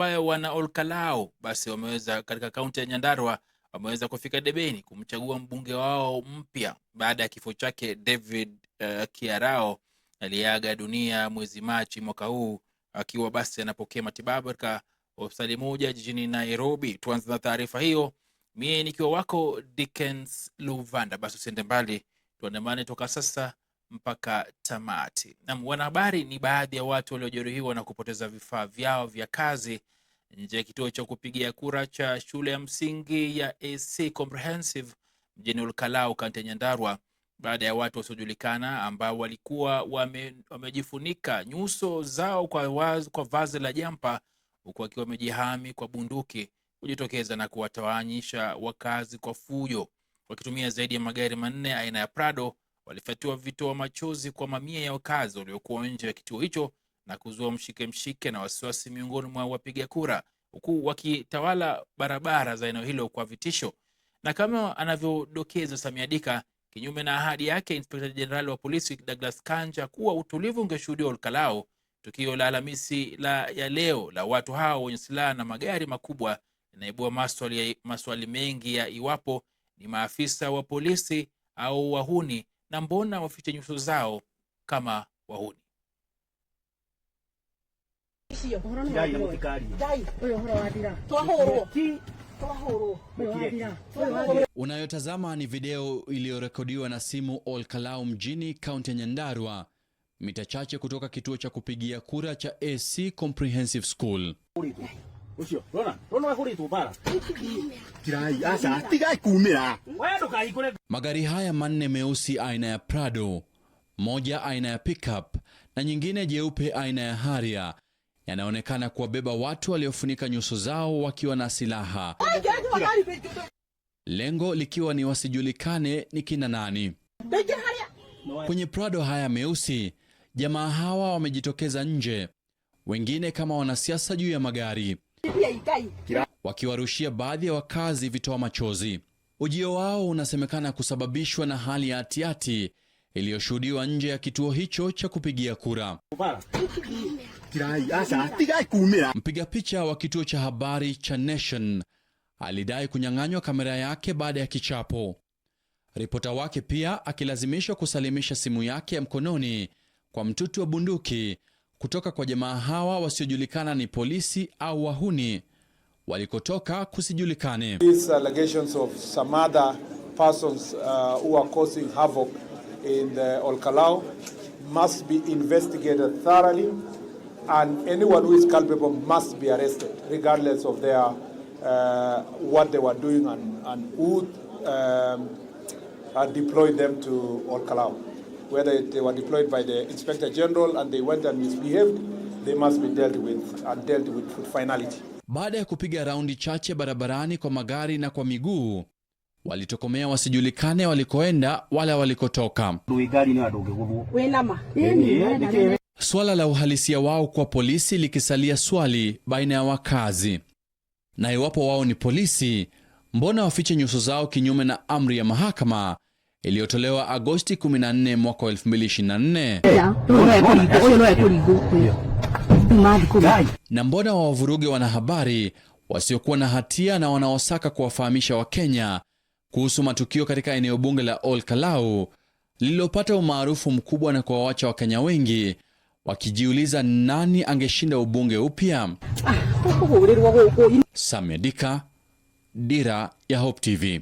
ambayo wana Olkalau basi wameweza katika kaunti ya Nyandarua wameweza kufika debeni kumchagua mbunge wao mpya baada ya kifo chake David Kiarao aliaga dunia mwezi Machi mwaka huu akiwa basi anapokea matibabu katika hospitali moja jijini Nairobi. Tuanze na taarifa hiyo. Mimi nikiwa wako Dickens Luvanda, basi usiende mbali, tuandamane toka sasa mpaka tamati. Na wanahabari ni baadhi ya watu waliojeruhiwa na kupoteza vifaa vyao vya kazi nje ya kituo cha kupigia kura cha shule ya msingi ya AC Comprehensive mjini Olkalau, kaunti ya Nyandarua, baada ya watu wasiojulikana ambao walikuwa wamejifunika nyuso zao kwa vazi la jampa huku wakiwa wamejihami kwa bunduki kujitokeza na kuwatawanyisha wakazi kwa fujo. Wakitumia zaidi ya magari 4 aina ya Prado, walifyatua vitoa machozi kwa mamia ya wakazi waliokuwa nje ya kituo hicho na kuzua mshike na wasiwasi miongoni mwa wapiga kura, huku wakitawala barabara za eneo hilo kwa vitisho. Na kama anavyodokeza Samia Dika, kinyume na ahadi yake Inspector General wa polisi Douglas Kanja kuwa utulivu ungeshuhudiwa Olkalau, tukio la Alhamisi ya leo la watu hao wenye silaha na magari makubwa linaibua maswali mengi ya iwapo ni maafisa wa polisi au wahuni, na mbona wafiche nyuso zao kama wahuni. Unayotazama ni video iliyorekodiwa na simu Olkalau mjini kaunti ya Nyandarua, mita chache kutoka kituo cha kupigia kura cha AC Comprehensive School. Magari haya 4 meusi aina ya Prado, moja aina ya pickup na nyingine jeupe aina ya Harrier yanaonekana kuwabeba watu waliofunika nyuso zao wakiwa na silaha, lengo likiwa ni wasijulikane ni kina nani. Kwenye Prado haya meusi, jamaa hawa wamejitokeza nje, wengine kama wanasiasa juu ya magari, wakiwarushia baadhi ya wakazi vitoa machozi. Ujio wao unasemekana kusababishwa na hali ya hatihati iliyoshuhudiwa nje ya kituo hicho cha kupigia kura. Mpiga picha wa kituo cha habari cha Nation alidai kunyang'anywa kamera yake baada ya kichapo. Ripota wake pia akilazimishwa kusalimisha simu yake ya mkononi kwa mtutu wa bunduki kutoka kwa jamaa hawa wasiojulikana ni polisi au wahuni, walikotoka kusijulikane. These allegations of some other persons who are causing havoc in the Olkalau must be investigated thoroughly, and anyone who is culpable must be arrested regardless of their what they were doing and who deployed them to Olkalau. Whether they were deployed by the Inspector General and they went and misbehaved, they must be dealt with finality. Baada ya kupiga raundi chache barabarani kwa magari na kwa miguu, walitokomea wasijulikane walikoenda wala walikotoka. Swala la uhalisia wao kwa polisi likisalia swali baina ya wakazi. Na iwapo wao ni polisi, mbona wafiche nyuso zao kinyume na amri ya mahakama iliyotolewa Agosti 14 mwaka 2024? Na mbona wawavuruge wanahabari wasiokuwa na hatia na wanaosaka kuwafahamisha Wakenya kuhusu matukio katika eneo bunge la Olkalau lililopata umaarufu mkubwa na kuwaacha Wakenya wengi wakijiuliza nani angeshinda ubunge upya? Samia Dika, Dira ya Hope TV.